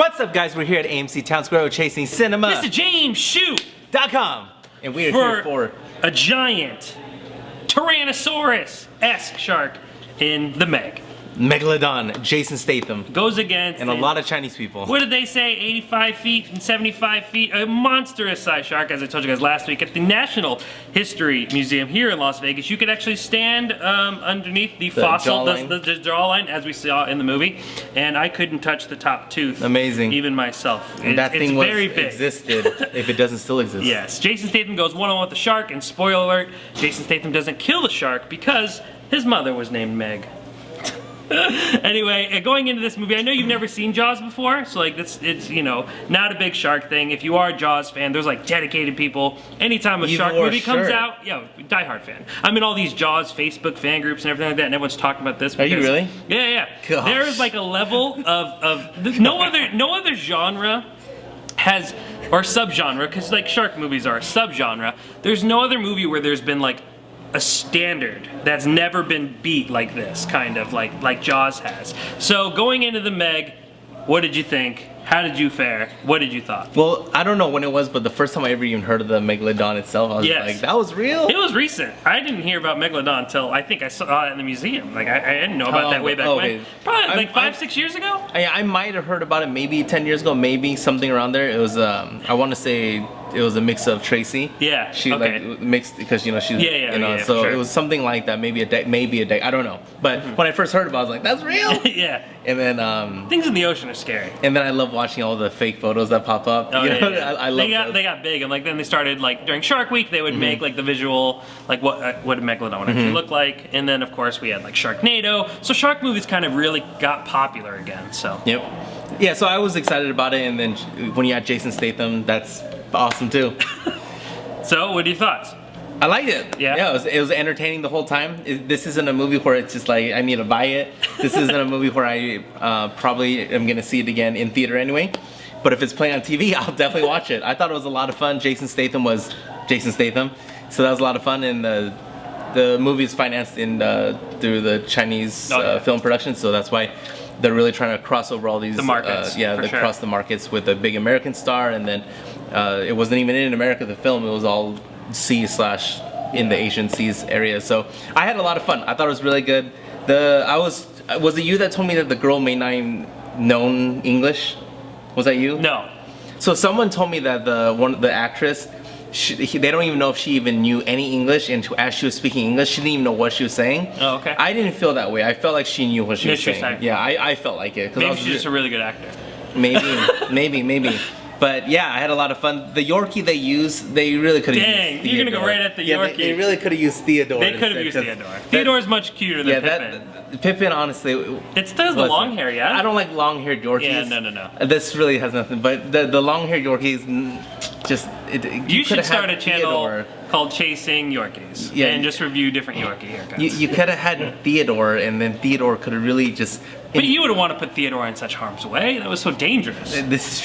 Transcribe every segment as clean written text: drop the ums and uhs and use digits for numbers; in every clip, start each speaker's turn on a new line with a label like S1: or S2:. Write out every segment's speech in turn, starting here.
S1: What's up, guys? We're here at AMC Town Square chasing cinema.
S2: Mr. James Hsu.com.
S1: And we are here for
S2: a giant Tyrannosaurus-esque shark in the MEG.
S1: Megalodon, Jason Statham.
S2: Goes against...
S1: And a lot of Chinese people.
S2: What did they say? 85 feet and 75 feet. A monstrous size shark, as I told you guys last week, at the National History Museum here in Las Vegas. You could actually stand underneath the fossil, the jawline, as we saw in the movie. And I couldn't touch the top tooth.
S1: Amazing.
S2: Even myself.
S1: And that thing was
S2: very big.
S1: Existed, if it doesn't still exist.
S2: Yes. Jason Statham goes one-on-one with the shark, and spoiler alert, Jason Statham doesn't kill the shark because his mother was named Meg. Anyway, going into this movie, I know you've never seen Jaws before, so like it's you know, not a big shark thing. If you are a Jaws fan, there's like dedicated people. Anytime a shark movie comes out, diehard fan. I'm in all these Jaws Facebook fan groups and everything like that, and everyone's talking about this.
S1: Are you really?
S2: Yeah.
S1: Gosh.
S2: There's like a level of no other genre has, or subgenre, because like shark movies are a subgenre. There's no other movie where there's been like a standard that's never been beat like this, kind of like Jaws has. So going into the MEG, what did you think? How did you fare? What did you thought?
S1: Well, I don't know when it was, but the first time I ever even heard of the Megalodon itself, I was like, that was real?
S2: It was recent. I didn't hear about Megalodon until I think I saw it in the museum. Like, I didn't know about that way back when. Probably like 5-6 years ago?
S1: I might have heard about it maybe 10 years ago, maybe something around there. It was, I want to say, it was a mix of Tracy.
S2: Yeah.
S1: She like mixed because, you know, she's, so sure. It was something like that, maybe a deck, I don't know. But when I first heard about it, I was like, that's real?
S2: Yeah.
S1: And then
S2: things in the ocean are scary.
S1: And then I love watching all the fake photos that pop up.
S2: Oh,
S1: I love
S2: they got big, and like then they started like during Shark Week they would make like the visual, like what a Megalodon would actually look like, and then of course we had like Sharknado. So shark movies kind of really got popular again. So
S1: yeah, so I was excited about it, and then when you had Jason Statham, that's awesome too.
S2: So what are your thoughts?
S1: I liked it.
S2: Yeah,
S1: it was entertaining the whole time. This isn't a movie where it's just like I need to buy it. This isn't a movie where I probably am gonna see it again in theater anyway. But if it's playing on TV, I'll definitely watch it. I thought it was a lot of fun. Jason Statham was Jason Statham, so that was a lot of fun. And the movie is financed through the Chinese film production, so that's why they're really trying to cross over all these
S2: markets.
S1: Cross the markets with a big American star, and then it wasn't even in America. The film, it was all in the Asian seas area. So I had a lot of fun. I thought it was really good. Was it you that told me that the girl may not even know English? Was that you?
S2: No.
S1: So someone told me that the actress, they don't even know if she even knew any English, and as she was speaking English, she didn't even know what she was saying.
S2: Oh, okay.
S1: I didn't feel that way. I felt like she knew what she was saying. Yeah, I felt like it.
S2: Maybe she's just a really good actor.
S1: Maybe. But yeah, I had a lot of fun. The Yorkie they used, they really could have used
S2: Dang, you're gonna go right at the Yorkie.
S1: They really could have used Theodore.
S2: They could have used Theodore. Theodore's much cuter than Pippin.
S1: Pippin, honestly.
S2: It's the long hair, yeah?
S1: I don't like long-haired Yorkies.
S2: Yeah, no.
S1: This really has nothing. But the long-haired Yorkies, just...
S2: You should start a channel called Chasing Yorkies and just review different Yorkie haircuts.
S1: You could have had Theodore, and then Theodore could have really just...
S2: But you wouldn't want to put Theodore in such harm's way. That was so dangerous.
S1: This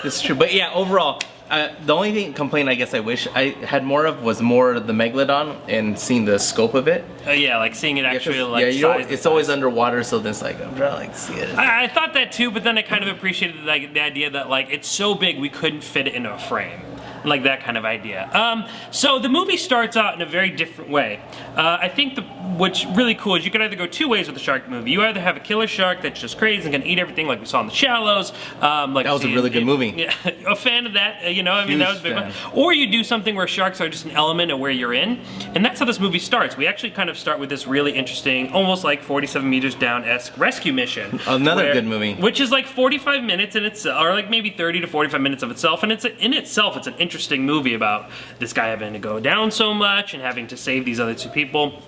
S1: is true. But yeah, overall, the only complaint I guess I wish I had more of was more of the Megalodon and seeing the scope of it.
S2: Yeah, like seeing it actually
S1: it's always underwater, so then it's like I'm trying to see it.
S2: I thought that too, but then I kind of appreciated like the idea that like it's so big we couldn't fit it into a frame. Like that kind of idea. So the movie starts out in a very different way. I think what's really cool is you can either go two ways with the shark movie. You either have a killer shark that's just crazy and can eat everything like we saw in The Shallows.
S1: That was a really good movie.
S2: Yeah, a fan of that, you know, I mean, that was a big one. Or you do something where sharks are just an element of where you're in. And that's how this movie starts. We actually kind of start with this really interesting, almost like 47 Meters Down-esque rescue mission.
S1: Another good movie.
S2: Which is like 45 minutes in itself, or like maybe 30 to 45 minutes of itself. And it's in itself, it's an interesting movie about this guy having to go down so much and having to save these other two people.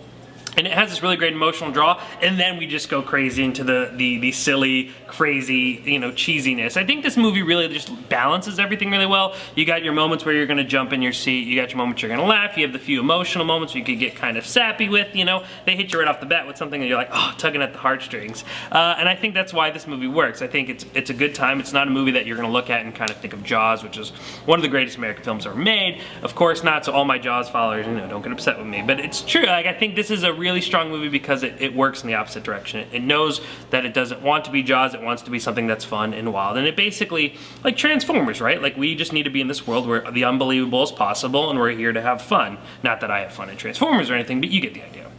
S2: And it has this really great emotional draw, and then we just go crazy into the silly, crazy, you know, cheesiness. I think this movie really just balances everything really well. You got your moments where you're gonna jump in your seat, you got your moments you're gonna laugh, you have the few emotional moments where you could get kind of sappy with, you know. They hit you right off the bat with something that you're like, oh, tugging at the heartstrings. And I think that's why this movie works. I think it's a good time. It's not a movie that you're gonna look at and kind of think of Jaws, which is one of the greatest American films ever made. Of course not, so all my Jaws followers, you know, don't get upset with me. But it's true, like I think this is a really strong movie because it works in the opposite direction. It knows that it doesn't want to be Jaws, it wants to be something that's fun and wild. And it basically, like Transformers, right? Like, we just need to be in this world where the unbelievable is possible and we're here to have fun. Not that I have fun in Transformers or anything, but you get the idea.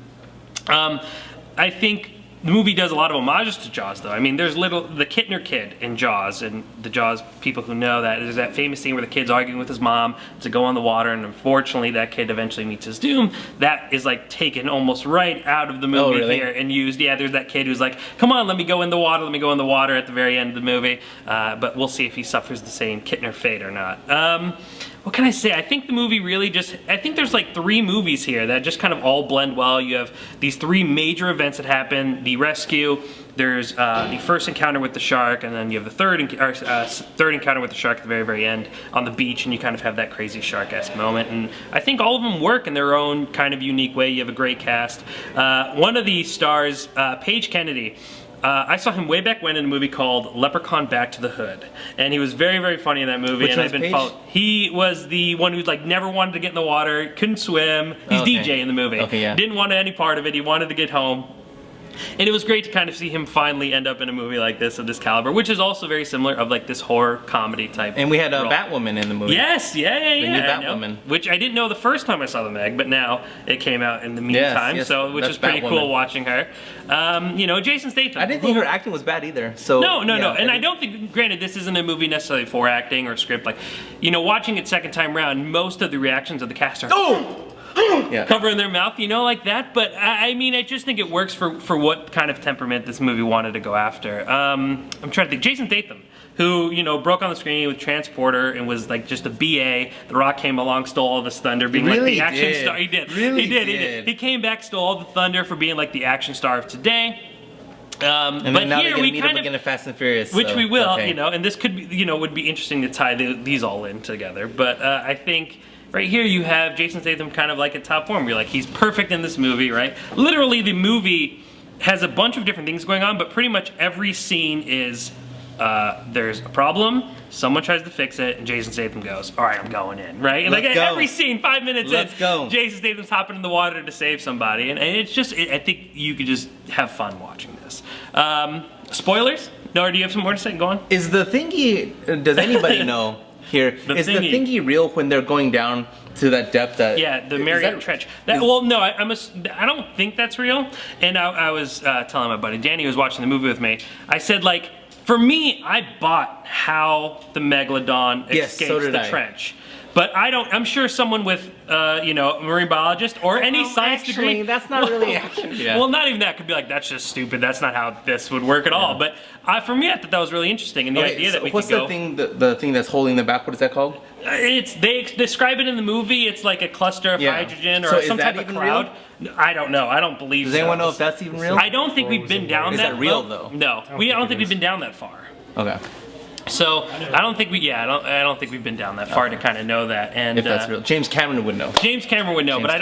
S2: I think the movie does a lot of homages to Jaws, though. I mean, there's the Kittner kid in Jaws, and the Jaws people who know that, there's that famous scene where the kid's arguing with his mom to go on the water, and unfortunately that kid eventually meets his doom. That is like taken almost right out of the movie here and used. Yeah, there's that kid who's like, come on, let me go in the water, let me go in the water at the very end of the movie. But we'll see if he suffers the same Kittner fate or not. What can I say? I think the movie really I think there's like 3 movies here that just kind of all blend well. You have these 3 major events that happen: the rescue, there's the first encounter with the shark, and then you have the third encounter with the shark at the very, very end on the beach, and you kind of have that crazy shark-esque moment. And I think all of them work in their own kind of unique way. You have a great cast. One of the stars, Paige Kennedy, I saw him way back when in a movie called Leprechaun Back to the Hood, and he was very, very funny in that movie.
S1: Which
S2: and
S1: one's Paige?
S2: He was the one who like never wanted to get in the water, couldn't swim. He's DJ in the movie.
S1: Okay, yeah.
S2: Didn't want any part of it. He wanted to get home. And it was great to kind of see him finally end up in a movie like this of this caliber, which is also very similar of like this horror comedy type.
S1: And we had a
S2: role.
S1: Batwoman in the movie.
S2: Yes, yeah.
S1: The new Batwoman.
S2: Which I didn't know the first time I saw the Meg, but now it came out in the meantime,
S1: yes,
S2: so which
S1: that's
S2: was pretty
S1: Batwoman.
S2: cool watching her. You know, Jason Statham.
S1: I didn't think her acting was bad either. So
S2: No. And I don't think, granted, this isn't a movie necessarily for acting or script. Like, you know, watching it second time round, most of the reactions of the cast are, covering their mouth, you know, like that. But I mean, I just think it works for what kind of temperament this movie wanted to go after. I'm trying to think. Jason Statham, who, you know, broke on the screen with Transporter and was like just a BA. The Rock came along, stole all of his thunder, being like the action star. He did. He did. He came back, stole all the thunder for being like the action star of today.
S1: And
S2: but
S1: then now
S2: here
S1: they're
S2: we
S1: meet
S2: kind
S1: up again in Fast and Furious,
S2: which
S1: so
S2: we will,
S1: okay.
S2: you know, and this could be, you know, would be interesting to tie these all in together. But I think right here you have Jason Statham kind of like at top form. You're like, he's perfect in this movie, right? Literally, the movie has a bunch of different things going on, but pretty much every scene is there's a problem, someone tries to fix it, and Jason Statham goes, all right, I'm going in, right? And like every scene, 5 minutes in, Jason Statham's hopping in the water to save somebody, and it's just, I think you could just have fun watching this. Spoilers? No, or do you have some more to say? Go on.
S1: Is the thingy, does anybody know here, is the thingy real when they're going down to that depth? That
S2: yeah, the Mariana Trench. Well, no, I don't think that's real. And I was telling my buddy Danny, who was watching the movie with me, I said, like, for me, I bought how the Megalodon escapes the trench. But I'm sure someone with, you know, a marine biologist or any science degree.
S1: That's not really action. Yeah.
S2: Well, not even that could be like, that's just stupid. That's not how this would work at all. But for me, I thought that was really interesting. And the idea that we could go.
S1: What's the thing that's holding them back? What is that called?
S2: They describe it in the movie. It's like a cluster of hydrogen or some type of cloud. Real? I don't know. I don't believe.
S1: Does anyone know if that's even real?
S2: I don't think we've been down that.
S1: Is that real though?
S2: No, I don't think we've been down that far.
S1: Okay.
S2: So I don't think I don't think we've been down that far to kind of know that. And
S1: if that's real, James Cameron would know.
S2: James Cameron would know, but I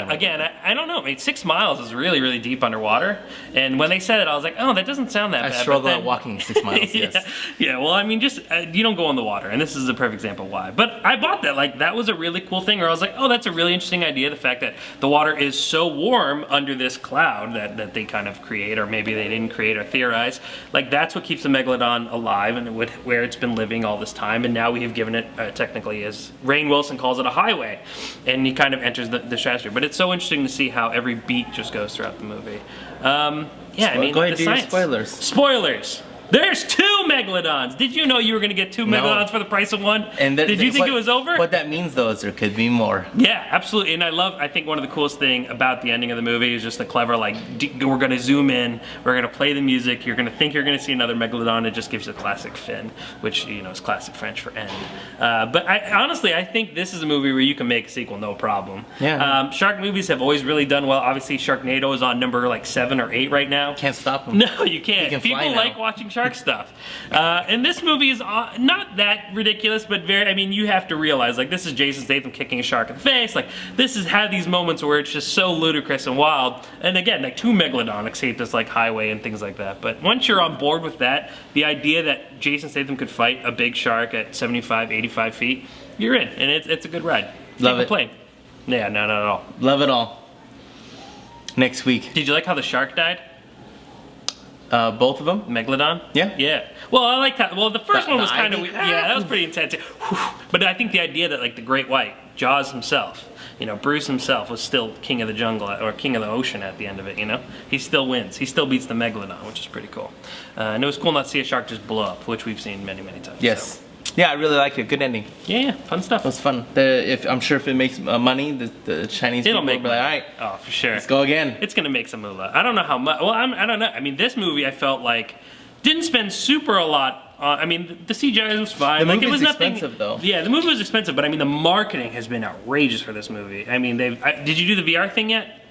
S2: don't know. I mean, 6 miles is really, really deep underwater. And when they said it, I was like, oh, that doesn't sound that bad.
S1: I struggle at walking 6 miles. Yes.
S2: Yeah. Well, I mean, just you don't go in the water, and this is a perfect example why. But I bought that. Like, that was a really cool thing. Or I was like, oh, that's a really interesting idea. The fact that the water is so warm under this cloud that they kind of create, or maybe they didn't create or theorize. Like, that's what keeps the Megalodon alive and where it's been living all this time. And now we have given it technically, as Rainn Wilson calls it, a highway, and he kind of enters the stratosphere. But it's so interesting to see how every beat just goes throughout the movie. I mean,
S1: go ahead and do your
S2: spoilers. Spoilers. There's 2 Megalodons. Did you know you were going to get 2 Megalodons for the price of 1? And did you think it was over?
S1: What that means, though, is there could be more.
S2: Yeah, absolutely. And I think one of the coolest thing about the ending of the movie is just the clever, like, we're going to zoom in, we're going to play the music, you're going to think you're going to see another Megalodon, it just gives you the classic fin, which, you know, is classic French for end. But honestly, I think this is a movie where you can make a sequel no problem.
S1: Yeah.
S2: Shark movies have always really done well. Obviously, Sharknado is on number, like, 7 or 8 right now.
S1: Can't stop them.
S2: No, you can't. People like watching shark stuff. And this movie is not that ridiculous, but very, I mean, you have to realize, like, this is Jason Statham kicking a shark in the face. Like, this has had these moments where it's just so ludicrous and wild. And again, like, 2 Megalodon escaped this, like, highway and things like that. But once you're on board with that, the idea that Jason Statham could fight a big shark at 75, 85 feet, you're in. And it's a good ride.
S1: Love it.
S2: Can't complain. Yeah, no, not at all.
S1: Love it all. next week.
S2: Did you like how the shark died?
S1: Both of them?
S2: Megalodon?
S1: Yeah.
S2: Yeah. Well, I like that. Well, the first one was
S1: the
S2: kind of
S1: ivy?
S2: yeah, that was pretty intense. But I think the idea that like the great white, Jaws himself, you know, Bruce himself was still king of the jungle or king of the ocean at the end of it, you know? He still wins. He still beats the Megalodon, which is pretty cool. And it was cool not to see a shark just blow up, which we've seen many, many times.
S1: Yes.
S2: So.
S1: Yeah, I really liked it. Good ending.
S2: Yeah, fun stuff.
S1: It was fun. I'm sure if it makes money, the Chinese
S2: It'll
S1: people
S2: make
S1: will be like, all right,
S2: oh, for sure.
S1: let's go again.
S2: It's gonna make some moolah. I don't know how much. Well, I don't know. I mean, this movie I felt like didn't spend super a lot. I mean, the CGI was fine.
S1: The
S2: like
S1: movie
S2: it was
S1: was
S2: nothing.
S1: expensive, though.
S2: Yeah, the movie was expensive, but I mean, the marketing has been outrageous for this movie. I mean, did you do the VR thing yet?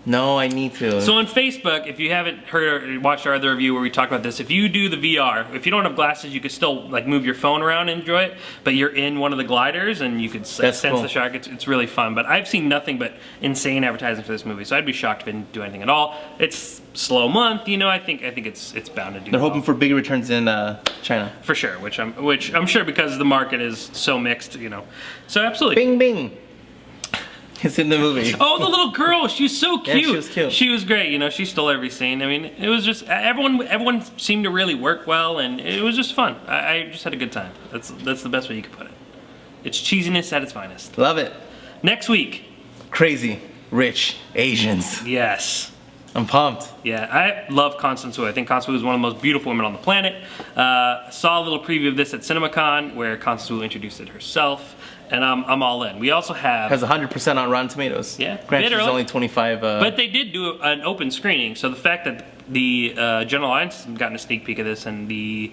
S1: No, I need to.
S2: So on Facebook, if you haven't heard or watched our other review where we talk about this, if you do the VR, if you don't have glasses, you could still like move your phone around and enjoy it, but you're in one of the gliders and you could sense
S1: cool.
S2: the shark. It's really fun. But I've seen nothing but insane advertising for this movie, so I'd be shocked if it didn't do anything at all. It's slow month, you know. I think it's bound to do.
S1: They're
S2: well.
S1: hoping for big returns in China.
S2: For sure, which I'm sure because the market is so mixed, you know. So absolutely.
S1: Bing Bing. It's in the movie.
S2: Oh, the little girl, she's so cute.
S1: Yeah, she was cute.
S2: She was great, you know, she stole every scene. I mean, it was just, everyone seemed to really work well, and it was just fun. I just had a good time. That's the best way you could put it. It's cheesiness at its finest.
S1: Love it.
S2: Next week.
S1: Crazy, rich Asians.
S2: Yes.
S1: I'm pumped.
S2: Yeah, I love Constance Wu. I think Constance Wu is one of the most beautiful women on the planet. Saw a little preview of this at CinemaCon where Constance Wu introduced it herself, and I'm all in. We also have...
S1: Has 100% on Rotten Tomatoes.
S2: Yeah.
S1: Granted, it's
S2: Literally.
S1: only 25...
S2: But they did do an open screening, so the fact that the general audience has gotten a sneak peek of this and the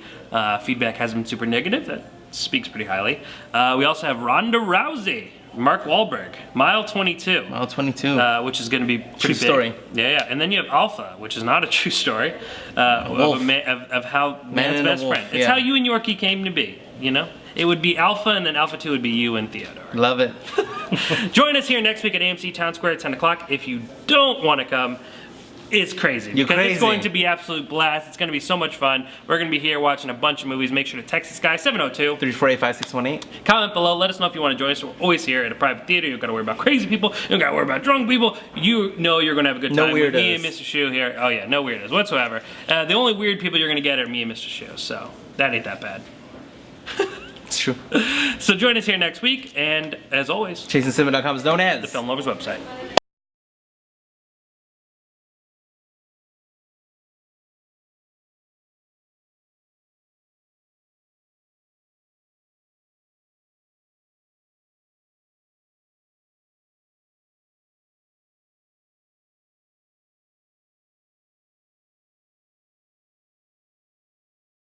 S2: feedback hasn't been super negative, that speaks pretty highly. We also have Ronda Rousey, Mark Wahlberg, Mile 22.
S1: Mile 22.
S2: Which is going to be pretty
S1: True
S2: big.
S1: story.
S2: Yeah. And then you have Alpha, which is not a true story, of how man's
S1: and a
S2: best
S1: wolf,
S2: friend. It's
S1: yeah.
S2: how you and Yorkie came to be, you know? It would be Alpha, and then Alpha 2 would be you and Theodore.
S1: Love it.
S2: Join us here next week at AMC Town Square at 10 o'clock. If you don't want to come, it's crazy.
S1: You're
S2: because
S1: crazy.
S2: It's going to be absolute blast. It's going to be so much fun. We're going to be here watching a bunch of movies. Make sure to text this guy, 702.
S1: 348-5618.
S2: Comment below. Let us know if you want to join us. We're always here at a private theater. You don't got to worry about crazy people. You don't got to worry about drunk people. You know you're going to have a good
S1: No
S2: time with
S1: weirdos.
S2: me and Mr. Shu here. Oh yeah, no weirdos whatsoever. The only weird people you're going to get are me and Mr. Shu. So that ain't that bad.
S1: It's true.
S2: So join us here next week. And as always,
S1: ChasingCinema.com is known as
S2: the Film Lovers website.